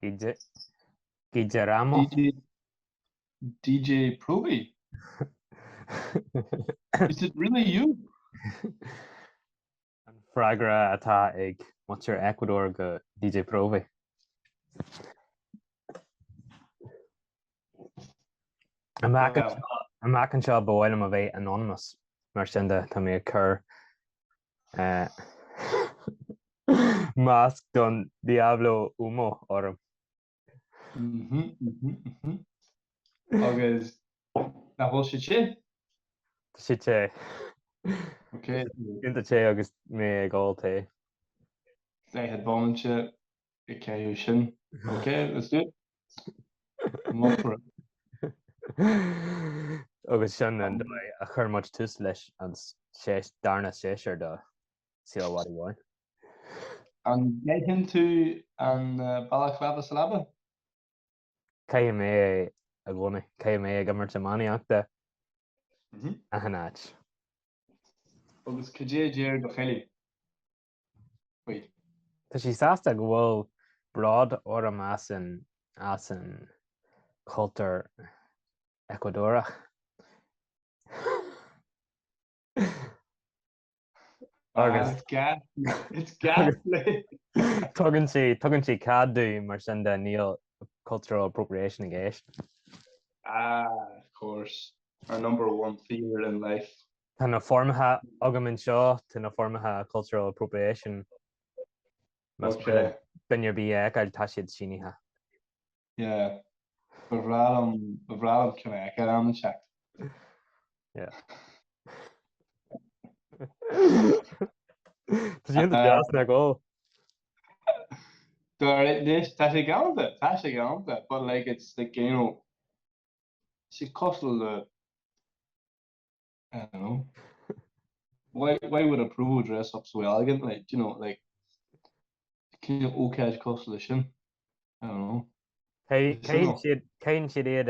DJ Ramo. DJ Proby. Is it really you? An fragra atá ag muir Eacuadór go DJ Proby. I'm mac an seo bhfuilm a bheith anonymous mar sin de tá mé chur Mask don Diablo Umo orm. Agus na bhfuil sé? Si sé. Okay. Ginta sé agus mé gáil té. They had bonse I ceú sin. Okay, let's do it. I'm up for it. Agus sin an a chur much tús leis an darna séisiir do síalhhaí bháin. An gaithin tú an balaclava salaba? Cai mé a bhna, cai mé ag mar temáíachta a hanáit. Agus cudé déir do chéile? Wait. Tá sí sásta go bhfuil brád orm as an cultur Eacuadórach. It's ghastly. Tugann sí cadú mar sin de níl cultural appropriation in gist. Of course. Our number one fear in life. Tá na formatha agam in seo tá na formatha cultural appropriation. Okay. Binne bí eáil tá siad siníthe. Yeah. Bhrálam cinna ag an check. Yeah. Tá sí deas na ggó. Tá sé gánta, but like it's like, you know, she costal I don't know. Why would a pro dress up so elegant? Like, you know, like can you okay costal sin? I don't know. Caint siad iad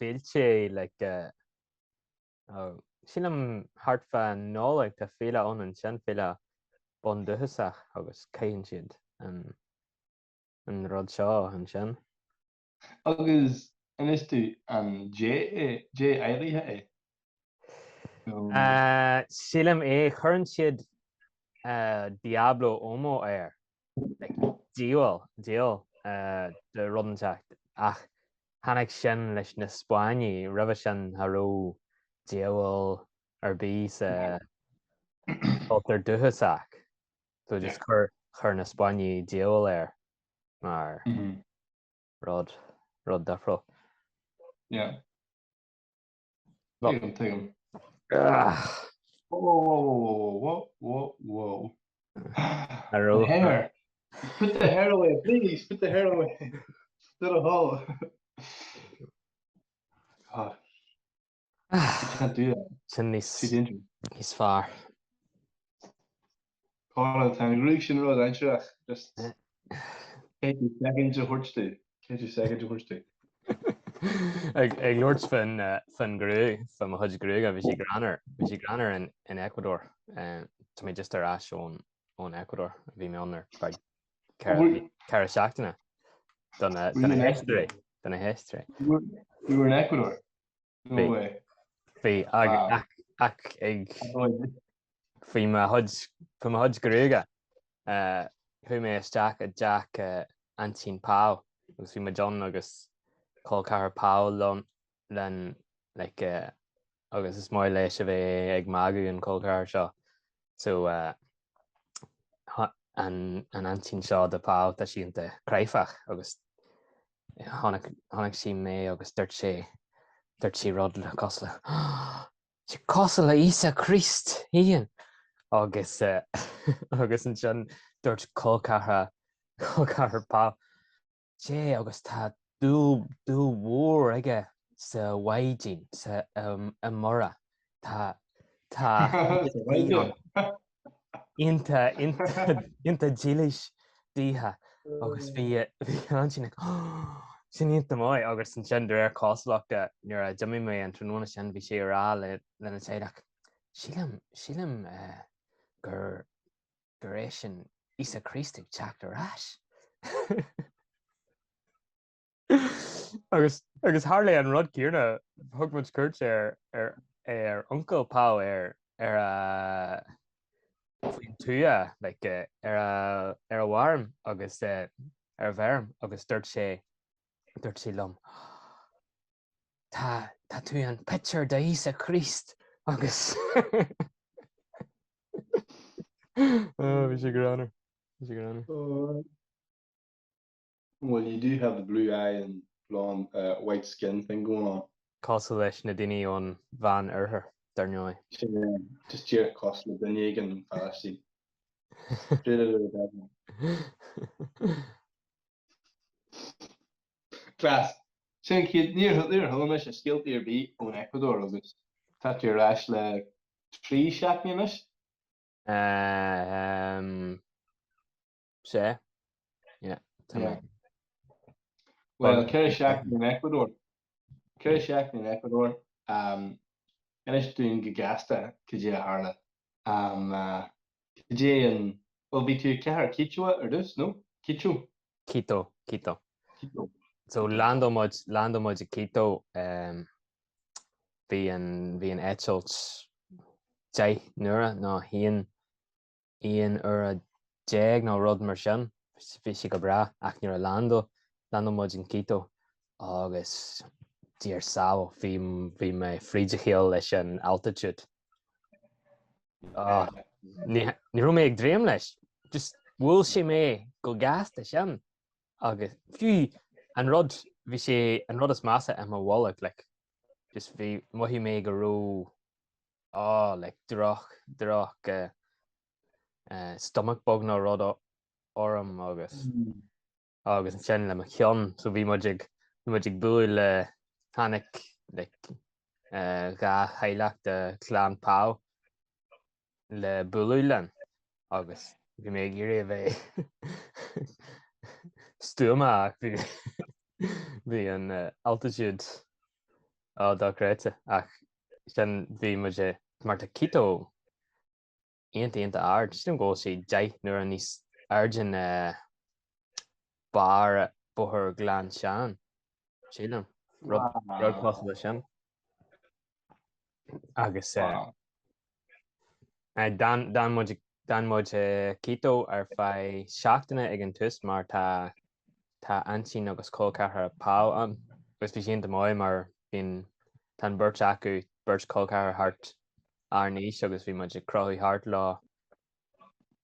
bhéilte like sin am hart fan nólaigh tá féile ón an sin féile bundúchasaigh agus caint siad an rud seo an sin. Agus inis tú an J éirithe Sílam chuann siad Diablo Umo díal de rudanteach ach hanig sin leis na Spáinní ribh sin tharó díal ar bí sa cultur dúchasaigh. So just chur na Spáinní díal mar rud dafro. Yeah. Take him. Whoa. The hair. Put the hair away, please. Put the hair away. Little hole. God. You can't do that. It's he's far. Conán tá reaction rud einseach just Katie second to hortú. Ag Lords fan grú fan hud grú a bhí sí granar in Eacuadór. Tá mé just arás ón Eacuadór bhí mé annar by cara seachtainna donna history. You were in Eacuador? No way. Bhí ag fhí ma hud grúga chu mé isteach a Jack ansin pau agus bhí ma John agus cócar pau len like agus is mór leis a bheith ag magu an cócar seo so an ansin seo de pau tá sí anta creifach agus tháinig sí mé agus dúirt sí rud le cosla sí cosla le Isa Christ híon agus an sin dúirt cócar pau sé agus tá dú mhór aige sa waidín sa mhara tá inta dílis díthe agus bhí an sin sin ionta mái agus an sin ar cóslaachta nuair a dumí mé an tróna sin bhí sé rá lena téideach sílim gur éis sin Isa Christú teachtar ais. agus Harley an rud cíarna thugmuid cuirt ar uncle Pau ar faoin túa ar a bharm agus ar bherm agus dúirt sé lom Tá tú an picture de Isa Christ agus bhí sé grannar. Well, you do have the blue eye and blonde, white skin thing going on. Cosú leis na daoine ón bhean orthair dar neoid. Just cheer cost the Bennig and Pharisee. Class. Sin níor thula a skillti ar bí ón Eacuadór agus. Tá tú rais le trí seachníis? Sé? Yeah. Well, ceir seachní in Eacuadór. Ceir seachní in Eacuadór. Inis dún go gasta cudé a tharla. Cudé an well bhí tú cethar Quechua ar dus, no? Quechua? Quito. So landomid a Quito bhí an éitilt 10 nuaire ná híon ar a 10 nó rud mar sin bhí si go bra ach nuair a landomid in Quito agus dír sao bhí mé fríide chéal leis an altitude. Ní raibh mé ag dréim leis, just bhfuil sé mé go gasta sin agus fiú an rud bhí sé an rud is massa am bhhailg just bhí maithí mé go raibh droch stomach bug nó rud orm agus an sin le cheann so bhí muid ag buail le tháinig ga chaileach de chlán Pau le buúlan agus bhí mé ag iarr bheith stuama ach bhí an altitude dáréite ach sin bhí muid mar a Quito aonanta ard sin ggóil sé 10 nuair a níos ardjin bar buthir glan seán sílam rud possible sin agus dan muid Quito ar fai seachtaine ag an tus mar tá ansin agus cócathair Pau an gus bhí sin amóid mar bhíon tan burt acu burt cócathair hart ar níos agus bhí muid crothí hart lá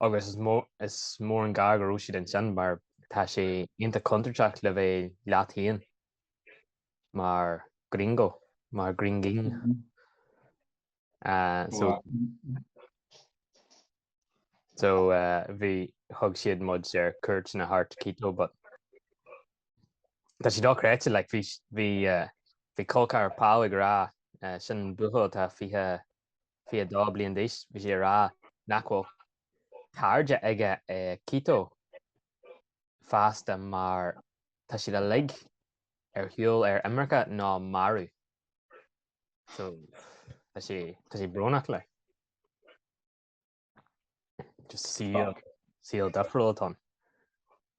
agus is mór an gá go rúisiad an sin mar tá sé ionta contrateach le bheith leathíon mar gringo mar gringing so bhí thug siad muid ar cuirt na hart Quito but tá si dáréite bhí cócathair Pau ag rá sin buchol tá fiche dá bliain d'aois bhí sé rá nachhfuil cairde aige Quito fásta mar tá si le lig ar shiúil ar America ná marú so tá sí brónach le just síl defriúiltán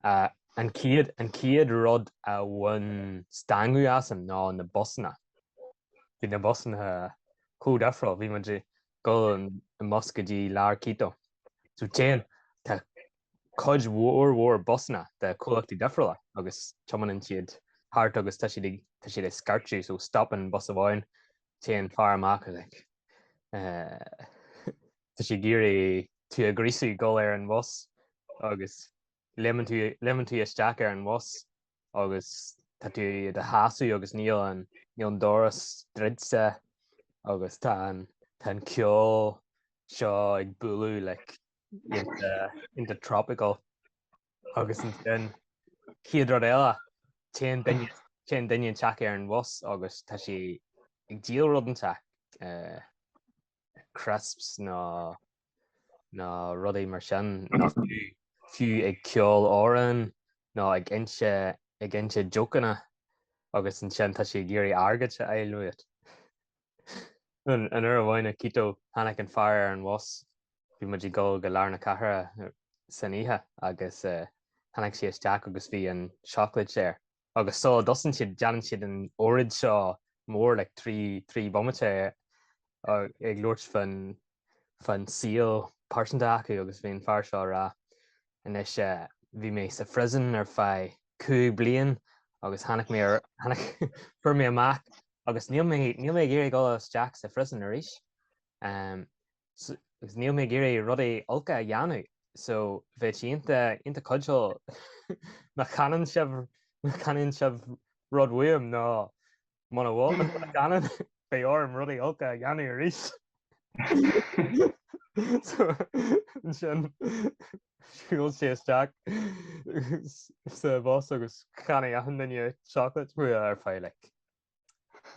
an ciad rud a bhain stangu asam ná na bosna bhí na bosna cú defriúil bhí muid go an moscadí lear Quito so Teann tá cuid mhór bosna de cúlachtaí defriúla agus tomanan siad hart agus tá siad ag scartú so stop an bus a bháin Teann fear amach tá si géirí tú a grísú go ar an bus agus leman tú isteach ar an bus agus tá tú de háasú agus níl an doras dridsa agus tá an ceol seo ag buú into tropical agus an sin chiad rud eile Teann daine teach ar an bus agus tá si ag díal rud an teach crisps ná rudaí mar sin ná fiú ag ceol áran ná ag inse jocanna agus an sin tá si géirí airgad se éilúiad an ar a bhhaine Quito tháinig an fear ar an bus bhí muid go lear na cathaire san ihe agus tháinig si isteach agus bhí an chocolate séir agus so dosan siad deanan siad an órid seo mór le trí bommate ag luirt fan síl páirsanta acu agus bhíon fear seo rá inis bhí mé sa phrisan ar feadh 2 bliain agus tháinig mé fur mé amach agus níl mé géirí go Jack sa phrisan arís agus níl mé géirí rudaí olca a dheanú so bheith sí inta codseil na canan sibh rud bhuaim ná mana bhil na canan bé orm rudaí olca a dheanú arís so sin siúil sé Jack sa bhás agus chana a duine chocolate mu ar feadh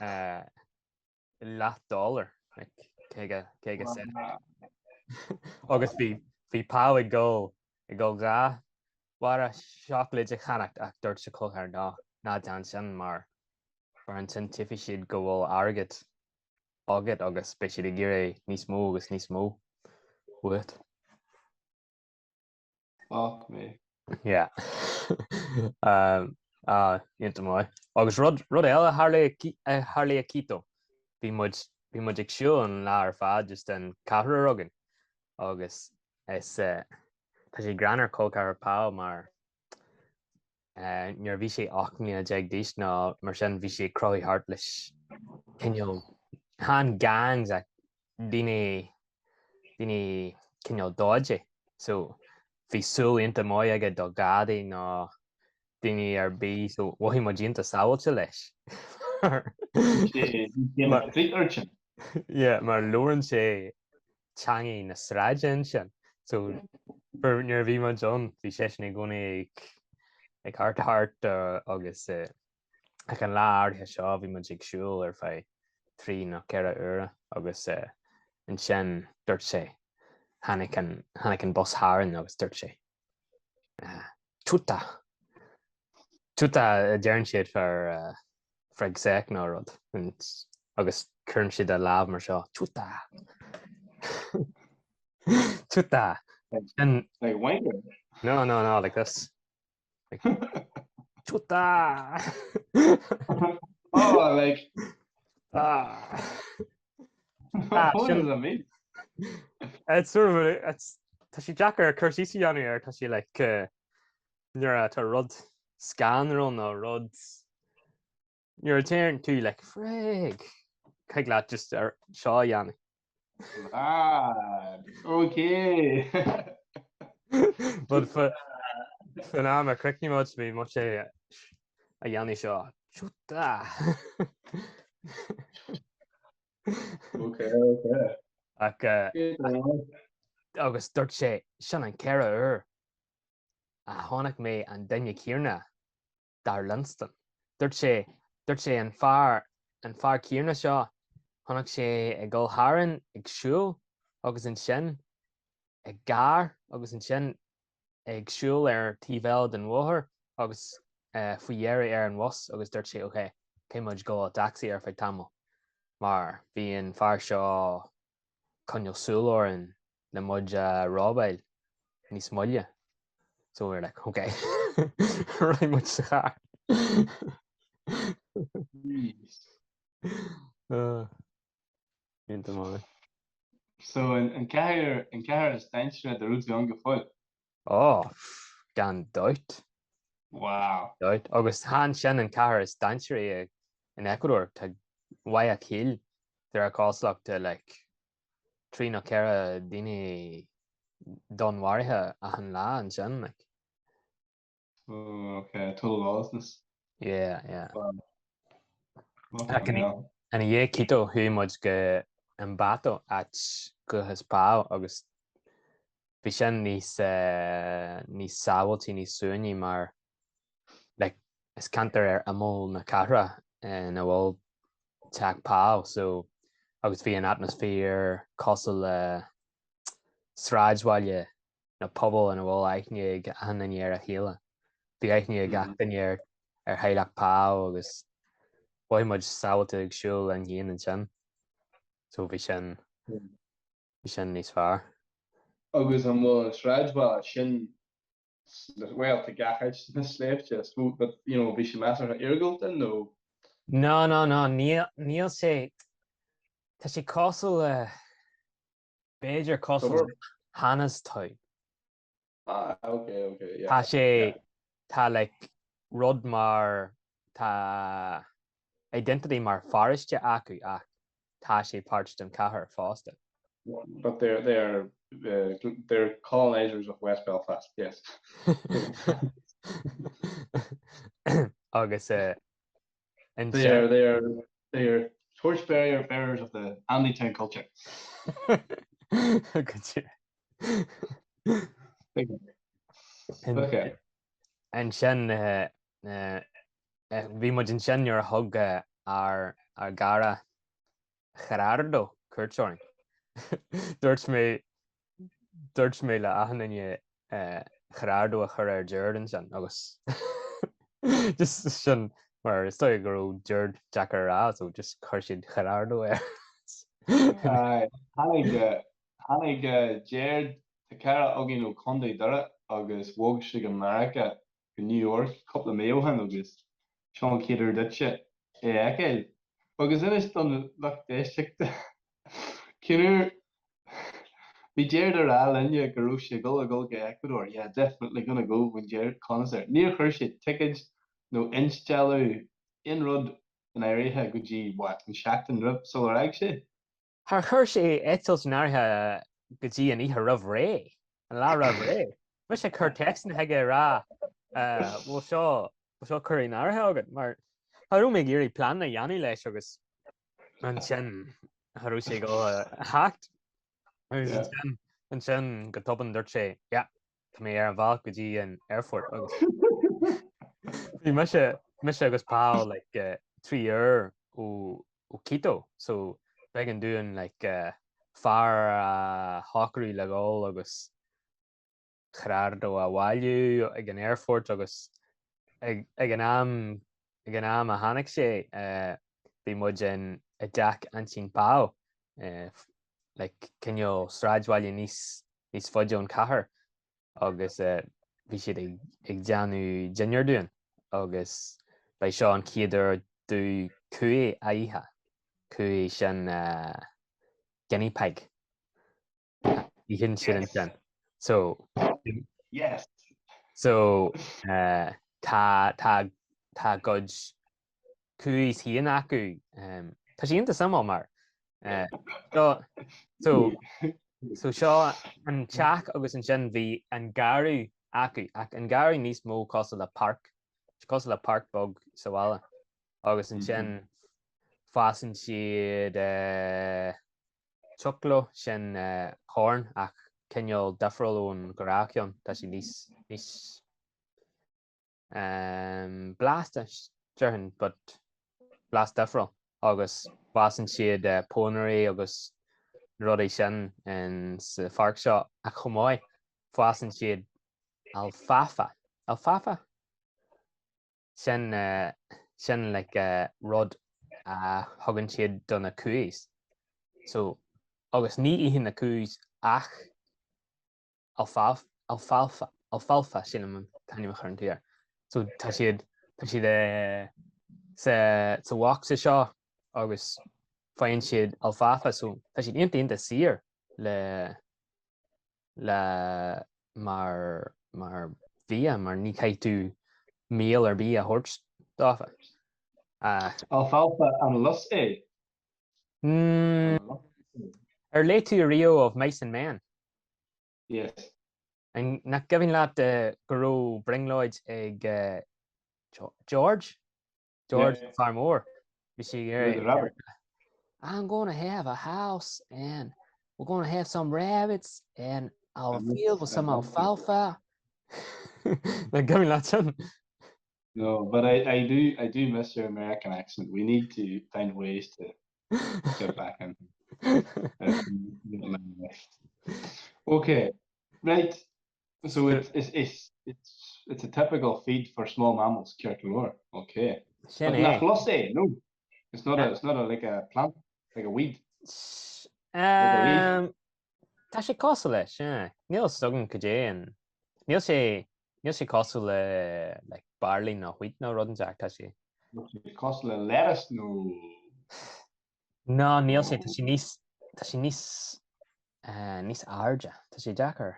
$100 cé sé agus bhí pá i go gá war a chocolate a chanacht ach dúirt se chulthar ná dan sin mar an sin tifi siad go bhfuil agad agus be siad i ggéir níos mó agus níos mó bhuat. Fuck me. Yeah. Inta mai. Agus rud eile Harley a Quito. Bhí muid ag siú an lá ar fad just an cahra rugan. Agus is tá sé granar cócar ar pá mar nuair bhí sé 8 díos ná mar sin bhí sé croí hart leis cinneol han gangs ag daoine cinneol dóide. So bhí súil inta mai aige do gadaí ná daoine ar bí so bhí mar dínta sábhailte leis. Mar luann sé teangaí na sráidin sin. So nuair bhí mar John bhí sé sin gcóna ag hart agus ag an lá ardthe seo bhí mar ag siúil ar feadh 3 nó 4 euro agus an sin dúirt sé Hannig an bus háan agus dúirt sé. Tuta dearann siad freig seic ná rud agus churn siad a láb mar seo. Tuta. Like wanker? No, like this. Like, tuta. Oh, like... What does that mean? It's sort of tá sí Jackar chuirsí anú ar tá sí le nuair tá rud scanrón nó rud nuair téann tú le fréig chuig leat just ar seo dheanú. Okay. But fan am a cricní mod bhí mu sé a dheanú seo. Tuta. Okay. Agus dúirt sé sin an ceara a tháinig mé an duine cíarna dar Linston. Dúirt sé an fear cíarna seo tháinig sé ag gol háireann ag siúil agus an sin ag gar agus an sin ag siúil ar tíbhil den mhóthir agus faoi dhearú ar an was agus dúirt sé okay, cé muid go daxi ar feadh tamil. Mar bhí an fear seo conneal súlóireann na muid rábail níos moille. So we're like, okay. Right much sa char. Inta mai. So an ceithir is daintre de rúta an go fáil. Oh, gan dóit. Wow. Dóit. Agus han sin an ceithir is daintre in Eacuadór tá Guayaquil there are coslach to like 3 nó 4 daoine donmhairthe a an lá an sin like. Oh, okay, total lawlessness. Yeah. Wow. And a Quito hu much go an bato at go his pau agus bhí sin níos sábhailtí níos suaine mar like is cantar ar amol na cara and a bhfuil teag pau so agus bhí an atmosphere costal sráidhhaile na pobl an bhfuil aithne ag ananéar a chéile. Bhí aithne ag achtanéar ar heileach pau agus bhfuil muid sábhailte ag siúil an ghéan an sin. So bhí sin níos fearr. Agus an bhfuil sráidhhail sin well to gachid na slave just but you know bhí sé measar irgult and no. No, níl sé tá sé costal Beiidir costal Suburb. Hannah's type. Okay, yeah. Tá sé tá like rud mar tá identity mar foreste acu ach tá sé part den cahar fásta. But they're colonizers of West Belfast, yes. Agus and They are torch bearers of the Andy-town culture. Okay. And sin bhí mu in sin ar thug ar gara Gerardo Curtsoring. Dúirt mé le aithne Gerardo a chur ar Jordan sin agus just sin mar is stoig go Jord Jackar rá so just chuir siad Gerardo ar. Hannig Jared the cara agin ó Conde dara agus wog sig America in New York couple mayo han agus Sean Keeter ditse ekel agus in is dan like district Kinner be Jared or Alan go go get Ecuador. Yeah, definitely gonna go when Jared concert near Hershey tickets no inch jello in rud in area go G what and Shackton rip so actually Har chuir sé étils náthe go dtí an ihe roimh ré an lá roimh ré. Mu sé chur textan heige rá bhfuil seo chuirí náthe agad mar Harú mé géirí plan na dhéanaí leis agus an sin harú sé go hacht an sin go topan dúirt sé tá mé ar an bhá go dtí an airfort agus bhí mu sé agus pá like 3 year ó Quito so began doing like far hawkery le gáil agus Gerardo a bhailú ag an airfort agus ag an am a tháinig sé bhí muid in a deach ansin pá like cinneol stráidhhaile níos faidiú an chathair agus bhí siad ag deanú junior dúin agus bei seo an ciadar dú cua a ihe cua sin guinea pig í hin siad an sin so yes so tá gud cuaís híon acu tá sí inta samá mar so seo an teach agus an sin bhí an garú acu ach an garú níos mó costal le park bog sa bhile agus an sin fásan siad tuclo sin corn ach cinneol defriúil ón goráceán tá sí níos blasta dearhan but blast defriúil agus fásan siad pónaí agus rudaí sin in sa farc seo a chumáid fásan siad alfalfa sin like rud a thugann siad donna cuaís so agus ní hín na cuaís ach alfalfa sin am taine chun tíar so tá siad sa walk sa seo agus fain siad alfalfa so tá siad inta sir le mar bhí mar ní caiitú míl ar bí a thuirt dáfa alfalfa an lus ar lé tú rio of Mason Man yes an nach gabhín leat goró bringloid ag George Farmore bhí sí I'm going to have a house and we're going to have some rabbits and I'll field with some alfalfa. Like gabhín leat sin. No, but I do miss your American accent. We need to find ways to get back in. Okay, right. So it's a typical feed for small mammals, Eacuadór. Okay. But no, it's not like a plant, like a weed. Tá sé cos leis níl stogan go dé an níl sé níl sé cosú le like barley nó wheat nó rud an deach tá sé. Cos le lettuce nó No, níl sé tá sé níos níos airde. Tá sé deachar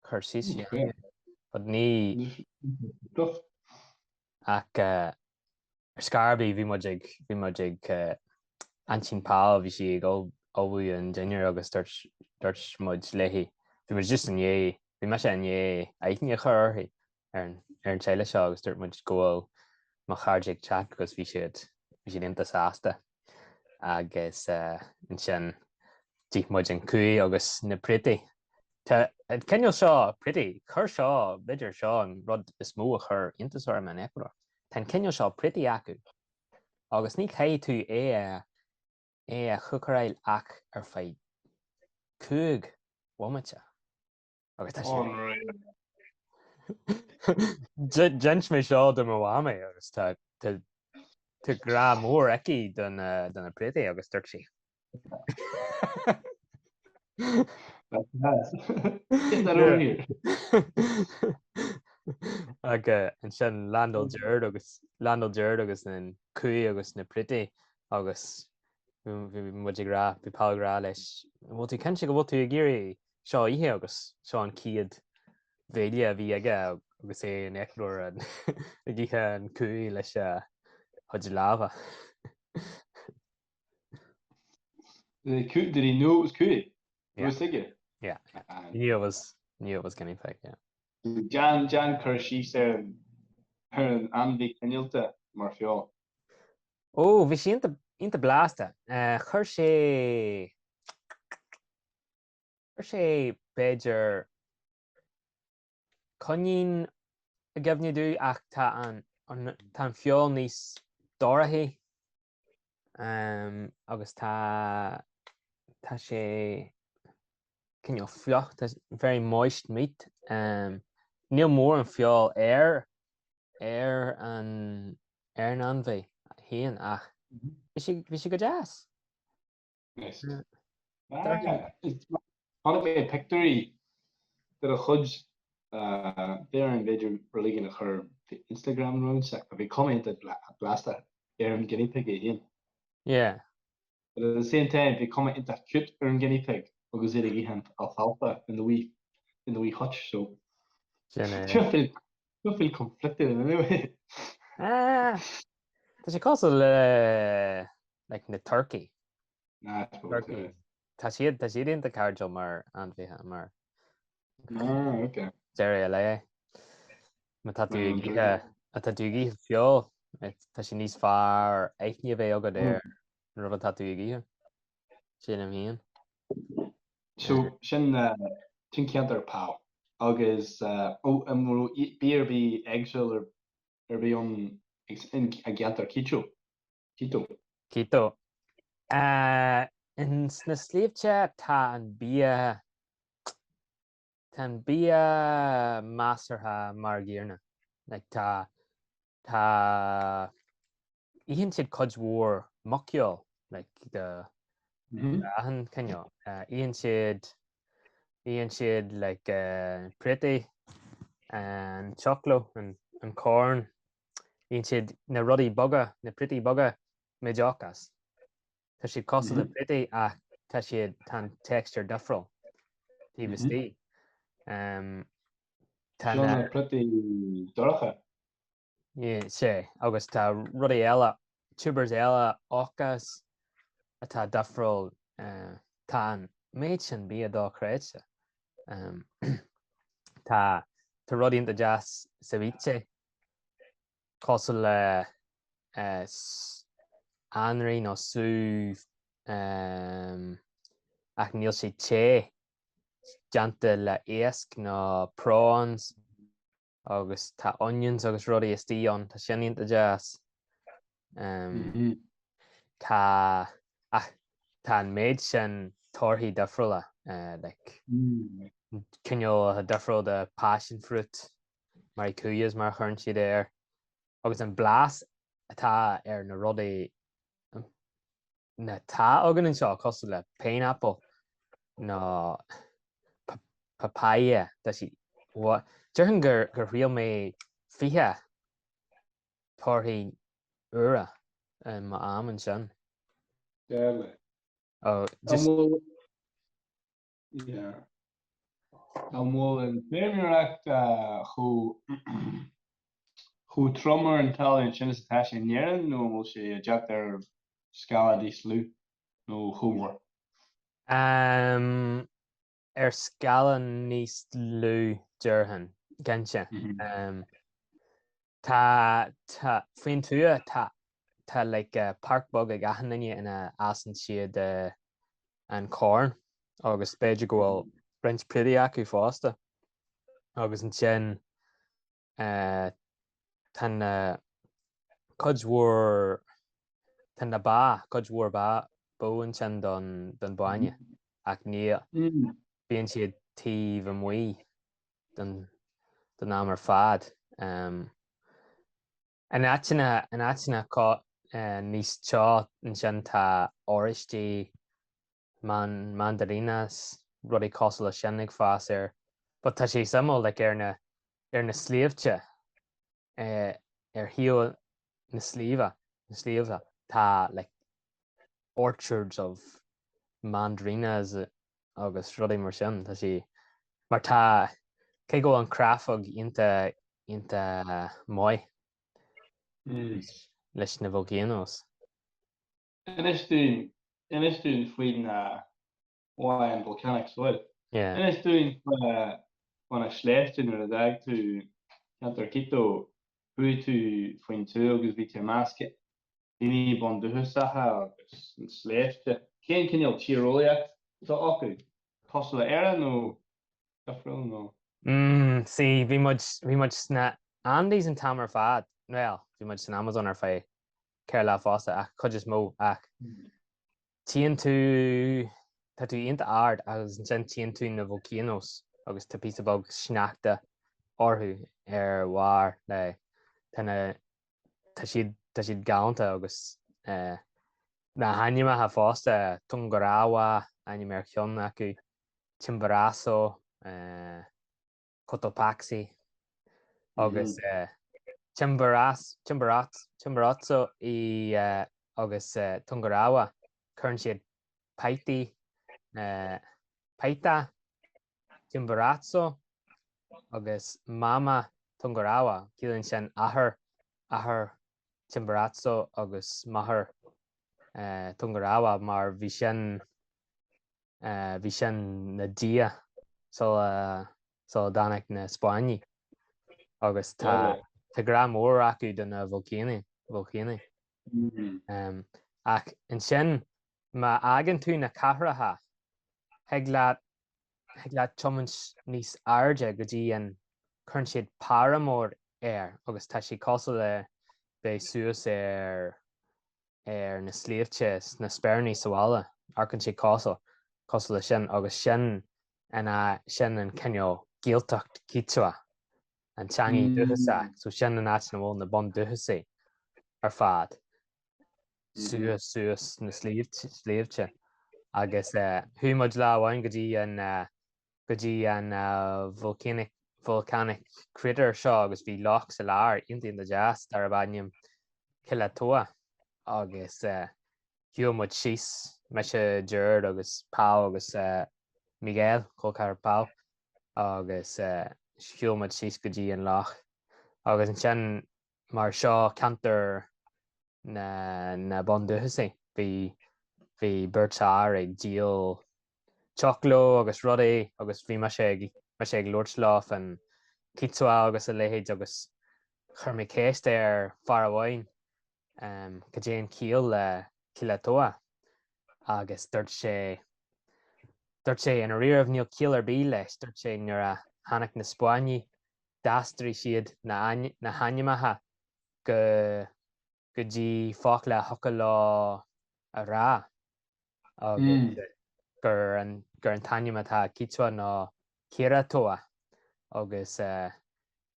chur síos okay. But ní Stuff. ach ar scarbí bhí muid ag ansin pá bhí si ag óbhú an dinnear agus dúirt muid léhí. Bhí muid just an dhé, bhí me sé an dhé aithne churthaí ar an teile seo agus dúirt muid ggóil má chairde ag chat agus bhí siad inta sásta agus an sin dí muid an cuaí agus na pritaí. Ceanneil seo pritaí chur seo beidir seo an rud is mó a chur intasám an Eacuadór. Tá ceanneil seo pritaí acu agus ní chéad tú é a chucaráil ach ar feadh cúig bhuaimete agus tá Gent mé seo do bhhaime agus tá gra mór aici don na pritaí agus dúirt si. That's nice. Get that over here. an sin landal deird agus an cuaí agus na pritaí agus bhí muid gra bhí págrá leis. Bhil tú cen go bhil tú ggéirí seo ihe agus seo an ciad bhéile a bhí aige agus é an Eacuadór a ggíthe an cuaí leis chuid láha. Did he know it was Cooey? Yeah. Was thinking? Yeah. Knew it was guinea pig, yeah. Jan Kershi said her Andy Kenilta Marfiol. Oh, bhí sí inta blasta. Chuir sé beidir conín a gabhniú ach tá an fiol níos dórathaí agus tá sé cinneal fiocht very moist meat. Níl mór an fiol ar an anmhaith híon ach bhí si go jazz. Nice. Honestly, a pictory that a chudge there in video releasing her Instagram round sec, but we commented last guinea pig again. Yeah. But at the same time, we comment into cute guinea pig because it again alfalfa in the wee hutch. So I feel conflicted in any way. Tá sé cosú like na turkey. Nah, Turkey. Tá siad inta cardjo mar anmhaithe mar. Okay. Jerry le. Ma tá tú gíthe fiol. Tá sé níos fearr éithne bheith agad ar rud tá tú gíthe. Sin am híon. So sin tin ceantar pá agus BRB eggshell ar bí an a ceantar Quito. In sna slíomte tá an bia másartha mar ggéarna. Like tá íonn siad cuid mhór mochiol like the an ceanneal. Íonn siad like pritaí an choclo an corn. Íonn siad na rudaí boga, na pritaí boga méideachas. Tá siad cosú na pritaí ach tá siad tan texture difriúil. Tíbhtí. Tá pretty doracha. sé agus tá rudaí eile tubers eile ochas atá difriúil tá méid sin bí dá chréidse. Tá rudaí jazz ceviche cosú le anraí nó sú ach níl sé té deanta le éasc nó prawns agus tá onions agus rudaí istíon tá sin inta jazz. Tá an méid sin torthaí difriúla like cinneal difriúil de passion fruit mar cúias mar churn siad ar agus an blas atá ar na rudaí na tá agan an seo cosú le pineapple nó papaya tá si Dearhan gur rial mé fihe tarthaí ura má am an sin. Deadly. Just Yeah. Well, in Premier who trummer and tell in Chinese Tash in Yerin, no, will she jack their scala di slew, no, who scalan níos lú dearhan ganse. Tá faoin tú tá like parkbug ag gahan inne ina asan siad an corn agus beidir go bhfuil brint pridí acu fásta agus an sin tan codhúór tan na bá codhúór bá bóin sin don baine ach ní bíonn siad tíomh an muí don amar fad. An áitina có níos teo an sin tá áiristí mandarinas rudí cosal a sin ag fás but tá sé samol like ar na sléomhte hiú na slíomha tá like orchards of mandarinas agus rudí mar sin tá sí mar tá cé go an craafog inta mói leis na volcanoes. And it's doing Sweden why and volcanic soil. Yeah. And it's doing when I slecht in the dag to Antarkito who to find two agus vi te maske. Ini bundúchasaigh agus slechte. Ken you chirolia so aku cosla era no gafril no. See, vi much sna Andy's and Tamar fad. Well, vi much an Amazon ar fé Kerala fásta ach chud mó ach Teann tú tá tú inta ard agus an sin Teann tú na volcanoes agus tá pí bog sneachta orthú ar bhar le tá siad gaanta agus na hainime ha fásta Tungarawa aine ar cheann acu Chimborazo Cotopaxi agus Chimborazo I agus Tungarawa chun siad Paita Chimborazo agus Mama Tungarawa cílann sin ahar Chimborazo agus mahar Tungarawa mar bhí sin na dia so danach na Spáinne agus tá greannmhara acu don na volcáine ach an sin má agan tú na cahratha heag leat chomint níos airde go dtí an chun siad paramór agus tá sí cosal le bé suas ar na sléomhte na spearnaí sála arcann sí cosal le sin agus sin an cinneol gialtacht cíteá an teangaí dúchasaigh so sin an áit na bhfuil na bundúchasaigh ar fad suas na sléomhte agus thuúmaid le bhain go dtí an volcanic critter seo agus bhí loch sa lár intaí na jazz ar a bhainnim Cileatoa agus thuúmaid síos me se Jared agus Pau agus Miguel Colcar Pau agus thuúmaid síos go dtí an loch agus an sin mar seo cantar na bundúchasaigh bhí burtar ag díal choclo agus rudaí agus bhí me sé ag Lordslaf an cíteá agus a léhéid agus chur mé céiste ar far amháin go dtí an cíal le Cileatoa agus dúirt sé in a riamh níl cíal ar bí leis dúirt sé nuair a tháinig na Spáinne d'aistriú siad na hainneamatha go dtí fách le thuca lá a rá agus gur an tainneamatha cíteá ná Ciarátóa agus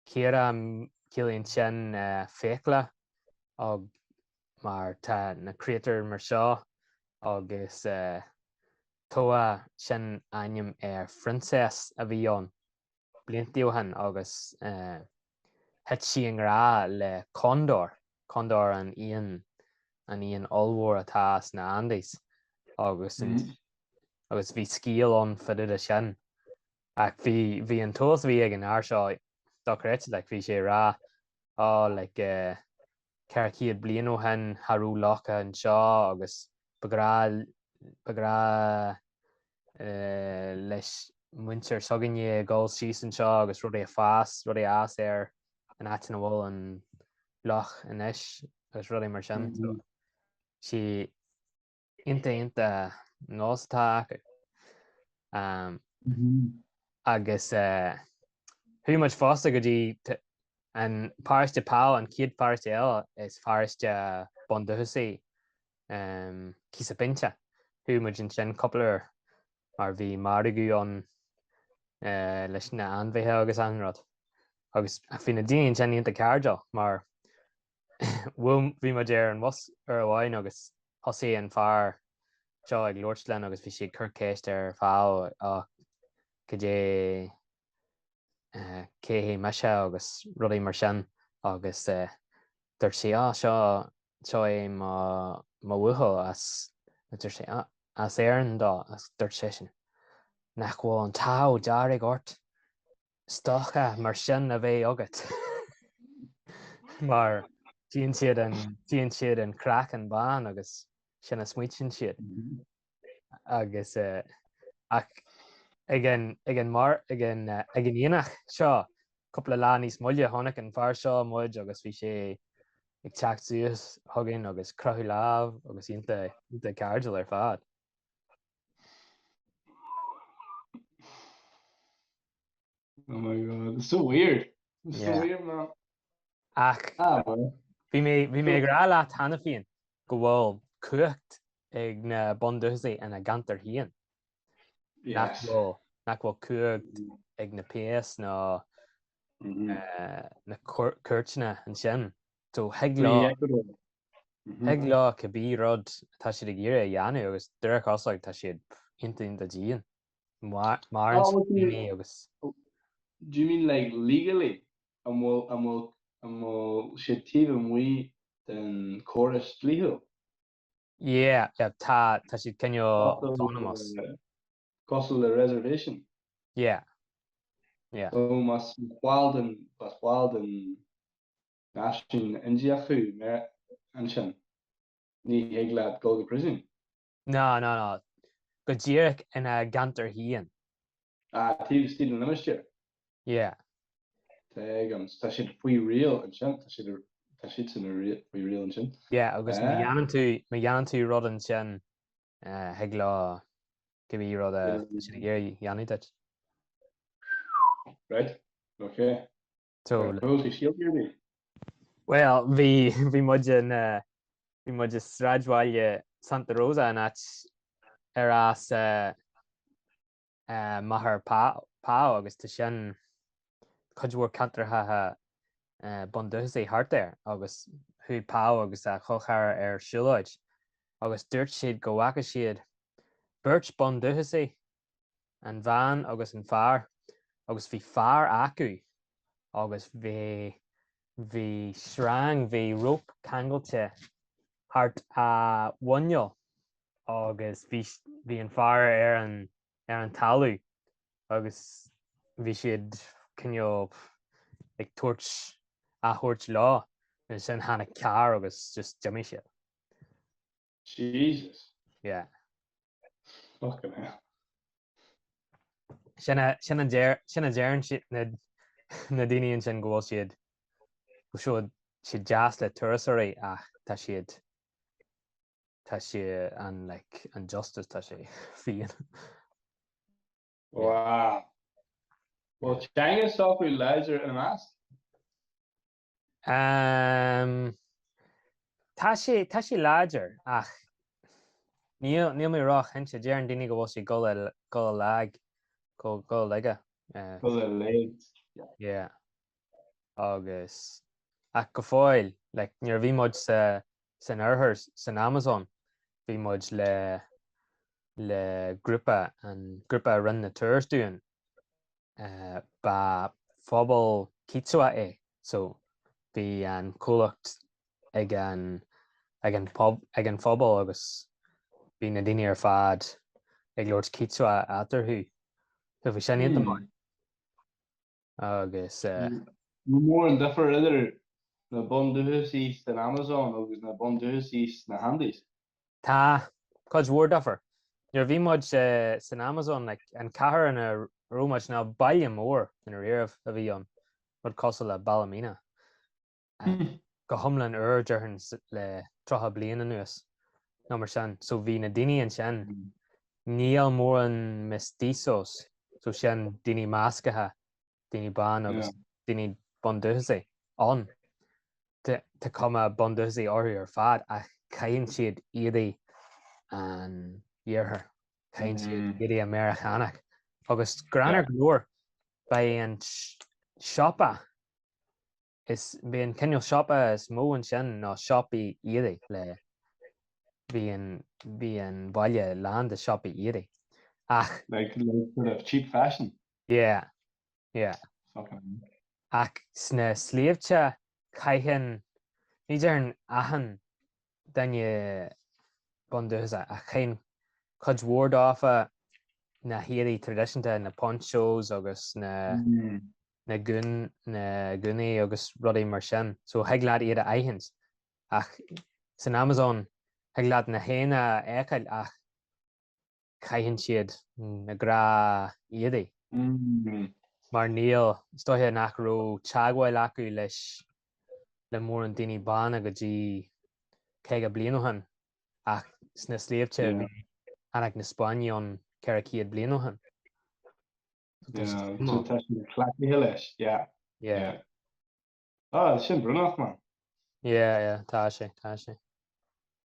Ciara cílíonn sin féacla ag mar tá na creator mar seo agus tóa sin aim ar Frances a bhí ann bliantíohan agus het si an rá le condor an íon allmhór atá na Andes agus bhí scíal an fadid a sin ach bhí an tos bhí ag an air seo dochréit le bhí sé rá le ceircíad blian ó hen Harú Lacha an seo agus begrá leis muintir sogaine gáil síos an seo agus rud é fás rud é as ar an aitin bhil an lach inis agus rud é mar sin si inta nóstá agus thu muid fásta go dtí an páiste pá an ciad páiste eile is páiste bundúchasaigh cíos a binte thu muid an sin copplar mar bhí margaí an leis na anmhaithe agus anrad agus bhí na daon sin ionta cairdeal mar bhí muid ar an was ar bhhain agus thosaí an fearr seo ag Lordslen agus bhí siad curcéist ar fáil go dé céhé meise agus rud é mar sin agus dúirt sé seo é má bhuathail as dúirt sé as éan dá as dúirt sé sin nach bhfuil an tá dear ag ort stocha mar sin a bheith agat mar tíonn siad an crack an bán agus sin a smuoin siad agus ach ag an dhéanach seo coppla lá níos muile tháinig an fearr seo muid agus bhí sé ag teacht suas thugann agus cruthú lámh agus ionta cairdeal ar fad. Oh my god, it's so weird. It's so weird, man. Ach, bhí mé gur lá tanna féin go bhfuil cuacht ag na bundúchasaigh ina gantar híon. Nach bhfuil cuacht ag na PS na cuairteanna an sin. So heaglá go bí rud tá siad ag iarra dheanú agus dúireach osáid tá siad inta díon. Mar agus. Do you mean like legally? Will should even we then chorus legal? Yeah, tá siad cinne autonomous. Cost of the reservation. Yeah. So mas Walden Nashin ndiadh mer ansin ní heglaat go to prison. No. Go ddíreach ina gantar híon. Tí still an imiste. Yeah. Tá siad faoi real an sin, tá siad sin faoi real an sin. Yeah, agus me dheanan tú rud an sin heaglá go bhí rud a sin ag dheanú deit. Right, okay. So shield well, bhí muid sráidhhaile Santa Rosa an at ar as maithar pá agus tá sin chuidhór cantartha bundúchasaigh thart ar agus thu pá agus a chochar ar siúlóid agus dúirt siad go bhhaca siad beirt bundúchasaigh an bhean agus an fearr agus bhí fearr acu agus bhí srang bhí rope cangailte thart a bhainneol agus bhí an fearr ar an talú agus bhí siad cinneol ag tuairt a thuairt lá agus sin tháinig cearr agus just deimí siad. Jesus. Yeah. Fucking hell. Sin an déireann siad na daoine sin go bhfuil siad go siad deas le túrasaí ach tá siad an justice tá sé fian. Wow. Well, China software leaids an mask. Tá sé láidir ach níl mé rách hen sé déan daoine go bhfuil sé go leag go leige. Go leaids. Yeah. Agus ach go fáil níor bhí muid san airthir san Amazon bhí muid le grúpa rinne na túras dúin ba phobal cítsua é, so bhí an cólacht ag an phobal agus bhí na daine ar fad ag Lord cítsua atarthú, so bhí sin inta agus More an differ either na bundúchasaigh in Amazon agus na bundúchasaigh na handys. tá chuid mhór dafar. Níor bhí muid san Amazon an cahar in a rómaid ná baile mór in riamh a bhí an rud cosal le Ballymena. Go thomlan dearthann le trotha bliana nuas ná mar sin, so bhí na daine an sin níl mór an mestizos, so sin daine máscatha, daine bán agus daine bundúchasaigh an. Tá cuma bundúchasaigh orthu ar fad a caint siad iad an dhearthair, caint siad iad Americanach. Agus granar glór ba an siopa is bhíon cinneal siopa is mó an sin ná siopaí iad le bhí an bhaile land a siopaí iad. Ach like sort of cheap fashion. yeah. Fucking Ach sna sléomhte caitheann ní dearn ahan danne bundúchasaigh a chéin chuid mhór dáfa na hiadaí tradiisiúnta na ponchos agus na gunaí agus rudaí mar sin, so heaglaad iad a aithins ach san Amazon heaglaad na héine écail ach caitheann siad na grá iad mar níl stoithe nach ró teagháil acu leis le mór an daoine bán go dtí cé go blianahan ach sna sléomhte bhí anach na Spáinne an ceithre céad blianahan. so clappy leis. Yeah. Ah, sin brunach man. Tá sé.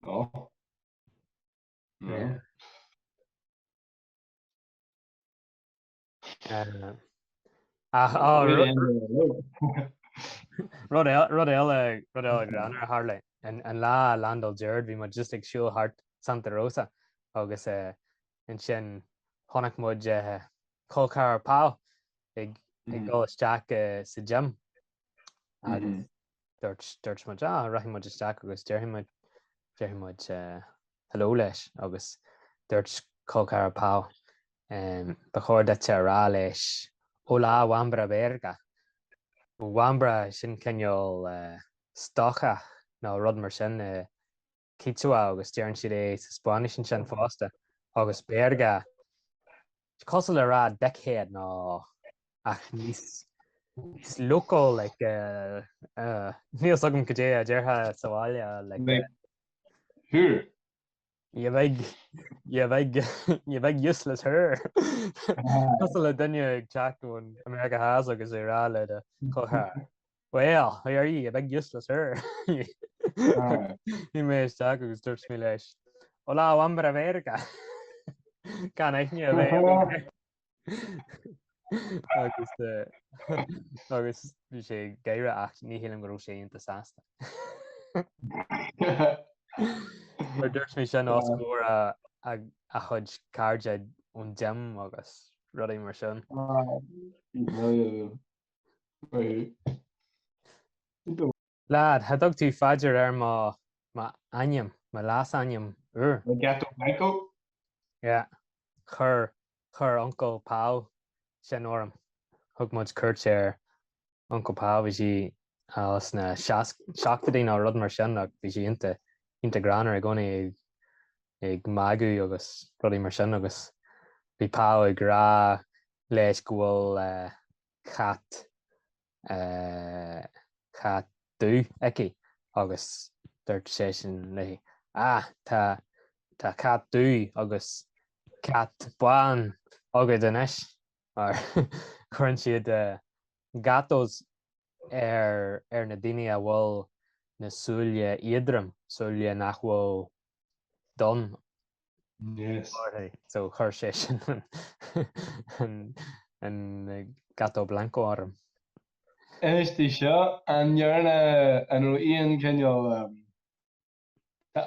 Oh. Yeah. Rud eile granar tharla an lá landal deird bhí mar just ag siúil hart Santa Rosa agus in sin tháinig muid colcar pá ag dul isteach sa gym agus dúirt muid raithim muid isteach agus deirhim muid hello leis agus dúirt colcar pá ba chóir de te rá leis olá wambra verga. Wambra sin ceol stocha ná rud mar sin cítsua agus dearann siad é sa Spáinis sin fásta agus berga cosal le rá dechéad ná ach níos local like níos agam go dé a deartha saháile like Here. you beg useless her. Cosal le duine ag teachún America has agus é rá le de cothar. Well, how are you? You beg useless her. Ní mé isteach agus dúirt mí leis. Olá wambra verga. Can éithne a bheith agus bhí sé gaire ach ní héanam go raibh sé onanta sásta. Mar dúirt mí sin oscóir a chud cairde ón gym agus rudaí mar sin. Lad, hadog tú faidir ar má aim, má lás aim ur. Gato Blanco? Yeah. Chur Uncle Pau sin orm. Thug muid cuirt ar Uncle Pau bhí sí as na seachtaí ná rud mar sin ach bhí sí inta granar ag gcónaí ag magu agus rudaí mar sin agus bhí Pau ag rá leis go bhfuil chat dú aici agus dúirt sé sin le tá cat dú agus cat buan agad inis mar chuann siad gatos ar na daine a bhfuil na súile iadram, súile nach bhfuil don. Yes. So chuir sé sin an gato blanco orm. Istí seo an dhearna an íon ceol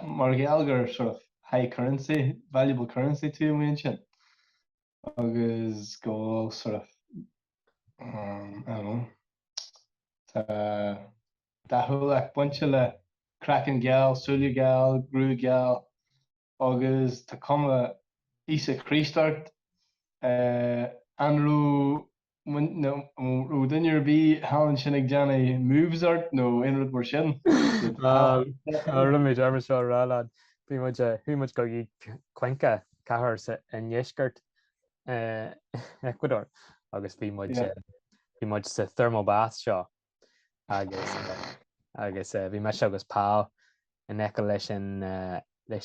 mar gealgar sort of high currency, valuable currency tú sin agus go sort of I don't know. Dahulach bunch le cracking gal, sulia gal, grú gal, agus tá cuma isa Christart, anrú ú duine bhí hálan sinnig deanna movesart nó inrad mar sin. Ruméid armar seo rálád bhí muid go í cuenca cethir sa inhéisgurt Eacuadór agus bhí muid sa thermobás seo agus bhí me agus pá in eice leis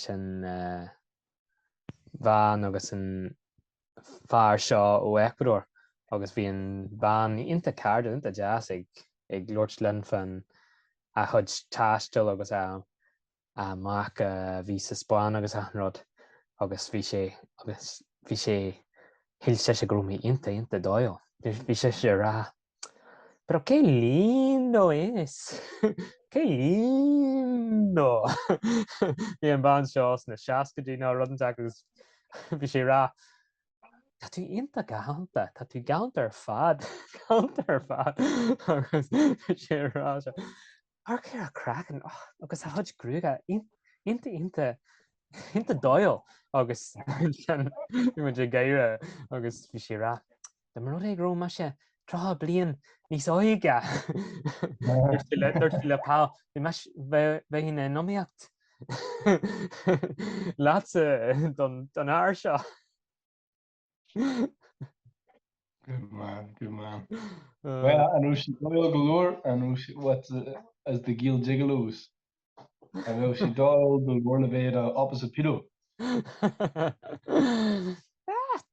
an bhán agus an fear seo ó Eacuadór agus bhí an bhán inta cardú inta jazz ag Lord Lynn fan a chud táisteil agus amach bhí sa Spáin agus anrod agus bhí sé hiilte sé grúmí inta dóil. Bhí sé rá. Pero qué lindo es. Qué lindo. Bhí an bhán seo na seacadí ná rudan agus bhí sé rá. Tá tú inta gaanta, tá tú gaanta ar fad. Gaanta ar fad. Agus bhí sé rá seo. Arcéir a crackan agus a chud grúga inta dóil agus bhí sé gaire agus bhí sé rá. De mar rud é grú me sé trá blian níos óige. Dúirt le pá bheith hína nóíocht. Lása don air seo. Good man. Well, I know she doyle galore, I know she what as the Gil Jigaloos. I know she doyle the one of it opposite Pito.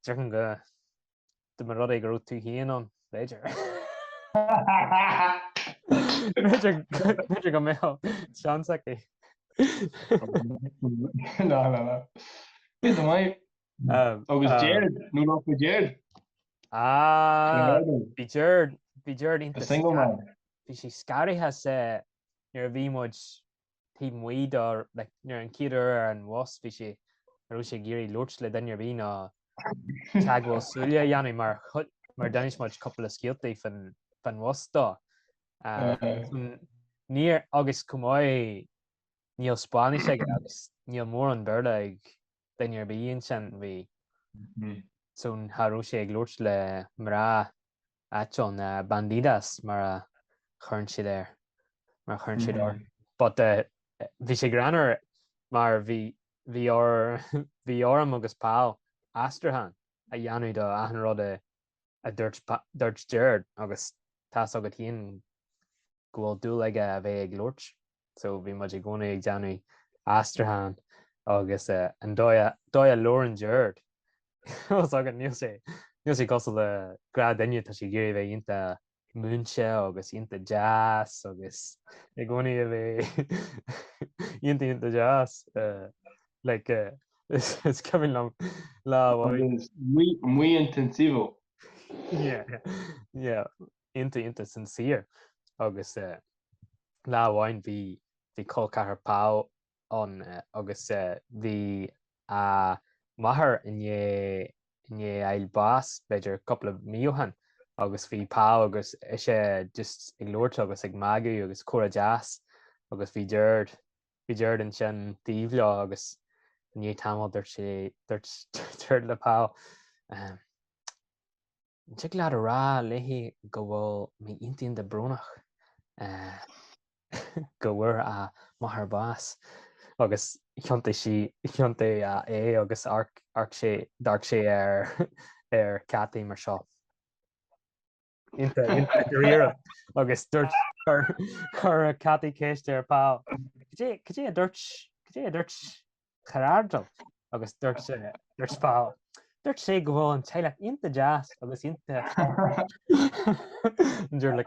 Dringa. De mar rud é gur tú hían an léidir. Méidir go mé seansaí. No. Bit mai. Agus Jared, nu noch with Jared. Bhí Jared The single man. Bhí sé scary has ar bhí muid tí muid ar nuair an ciidir ar an was bhí sé arú sé géirí luirt le daine bhí ná teagháil súile dhéanamh mar danis muid couple of scialtaí fan was dá. Níor agus cumáid níl Spáinis agus níl mór an beirla ag daine bhí sin bhí. Son harú sé ag luirt le mrá atón bandidas mar a churn siad ar mar churn siad ar. But bhí sé granar mar bhí orm agus pá astrahan a dhéanú do ahanrod a dúirt Jared agus tás agad híon gohfuil dúil ag a bheith ag luirt. So bhí muid ag gcónaí ag deanú astrahan agus an dóid Lauren Jared. Os agad níl sé costal le gra daine tá sé géirí bheith inta múnse agus inta jazz agus ag gcónaí a bheith inta jazz. It's coming lá Muy intensivo. Yeah, inta sincere agus lá bháin bhí colcathair pá an agus bhí maithir inné eil bás beidir couple of míohan agus bhí pá agus sé just ag luirt agus ag magu agus cura jazz agus bhí Jared an sin tíomhlá agus ní tamil dúirt le pá. Si leat a rá léhí go bhfuil mé intaíon de brúnach go bhfuair a maithir bás agus cheanta é agus darc sé ar cataí mar seo. Inta riire agus dúirt chur a cataí céiste ar pá. Cé a dúirt charardal agus dúirt pá. Dúirt sé go bhfuil an teile inta jazz agus inta dúir le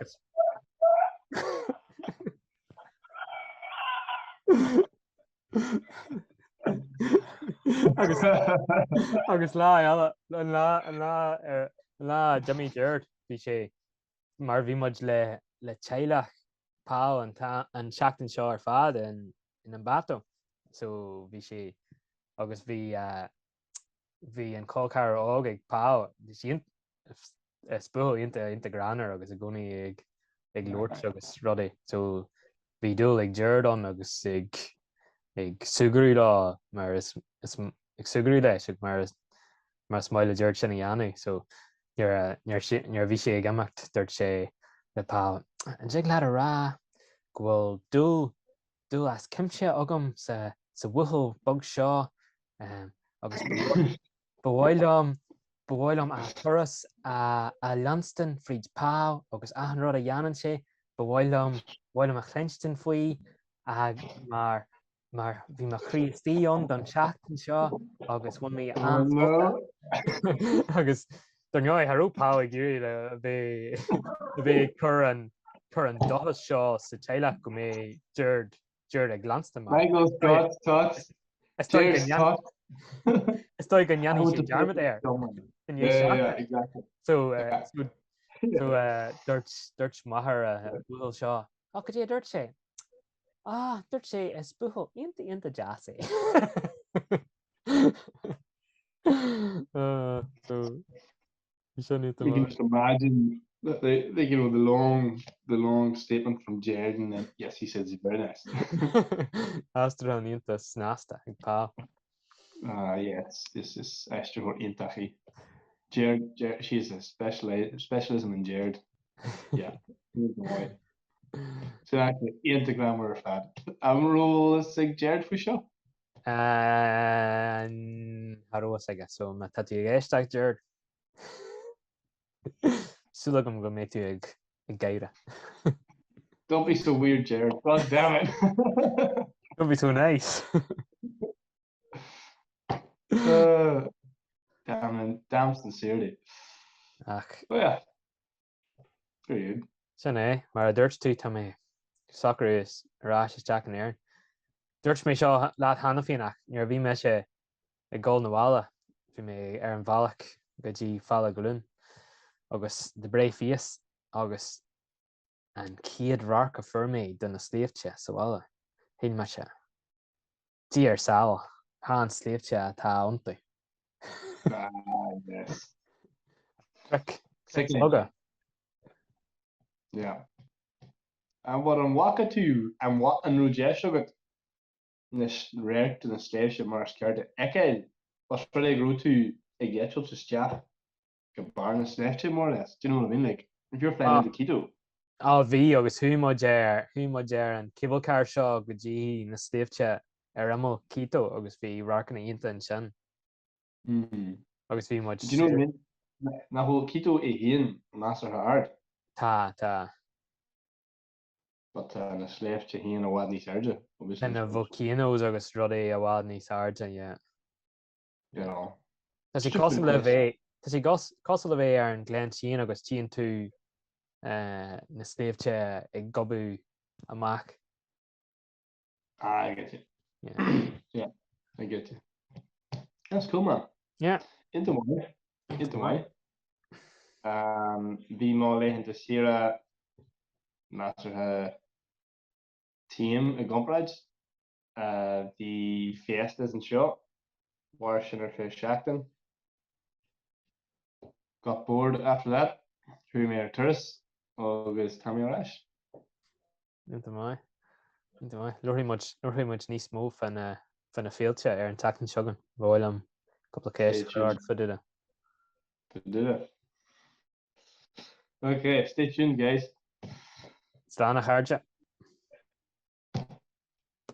agus lá Jimmy Jared bhí sé mar bhí muid le teilech pá an seachtain seo ar fad in an bato. So bhí sé agus bhí an colcar ág ag pá spúil inta granar agus a gcónaí ag luirt agus rudaí. So bhí dul ag deardan agus ag sugarí lá mar is ag sugarí leis ag mar smáile deir sin dhéanú. So near bhí sé ag amacht dúirt sé le pá an ag leat a rá go bhfuil dul as cimse agam sa bhuthil bog seo agus bhhailm a túras a Lanston fríd pá agus an rud a dhéanann sé bhhailm a chlinstin faoi mar bhí mar chríostíon don seachtain seo agus bhain mí an agus don neáid tharúpá ag dúí le bheith chur an dothas seo sa teile go mé deird ag Lanston mar. Estoy gan Yanni sin jarmad air. Yeah, exactly. So dúirt maithar a bhuthil seo. Á go dé dúirt sé. Dúirt sé is bhuthil inta deas é. So you can just imagine that they the long statement from Jared, and yes, he says he's very nice. Astra inta snasta ag pá. Yes, this is extra for eachtarí. Jared, she's a specialism in Jared. Yeah, so actually, greannmhara fad. Roll sig Jared for sure. How I guess so. Ma tatu ag Jared. Sulagam go méid tú ag gaire. Don't be so weird, Jared. God damn it. Don't be so nice. Damn sincerely. Ach. Oh yeah. Very good. Sin mar a dúirt tú tá mé soccer is arás is Jack an air. Dúirt mé seo leat hanna fianach níor bhí me sé ag gáil na bhála bhí mé ar an bhealach go dtí falla goún agus de bré fios agus an ciad rarc a furméid don na sléomhte sa bhála. Hí me se. Tí ar saoil há an sléomhte atá iontu. Yes. Loga. Yeah. And what an waka to and what an rujesho got this rare to the station mar scared ekel was pretty grew to a get to staff a barn and left him more or less. Do you know what I mean? Like if you're playing the keto. Bhí agus thuimeid an cable car seo go dtí na sléomhte ar amó keto agus bhí rarcanna ionta an sin. Agus bhí muid. Do you know what I mean? Na whole keto a hien master hard. Tá. But na sléomhte hien a bhhad níos airde. And na volcanoes agus rudaí a bhhad níos airde, yeah. You know. Tá sé cosal le bheith ar an glen sin agus tíonn tú na sléomhte ag gobú amach. I get you. Yeah. Yeah, I get you. That's cool, man. Yeah. Into my. Bhí má leitheann de siar master team a gompraid. The fiestas and show. War sin ar fé seachtain. Got bored after that. Threw me ar túras agus tamí arás. Into my. Luirí muid níos mó fan na fialte ar an tachan segan. Bhfuil am complication hard for it. Okay, stay tuned, guys. Slán a chairde.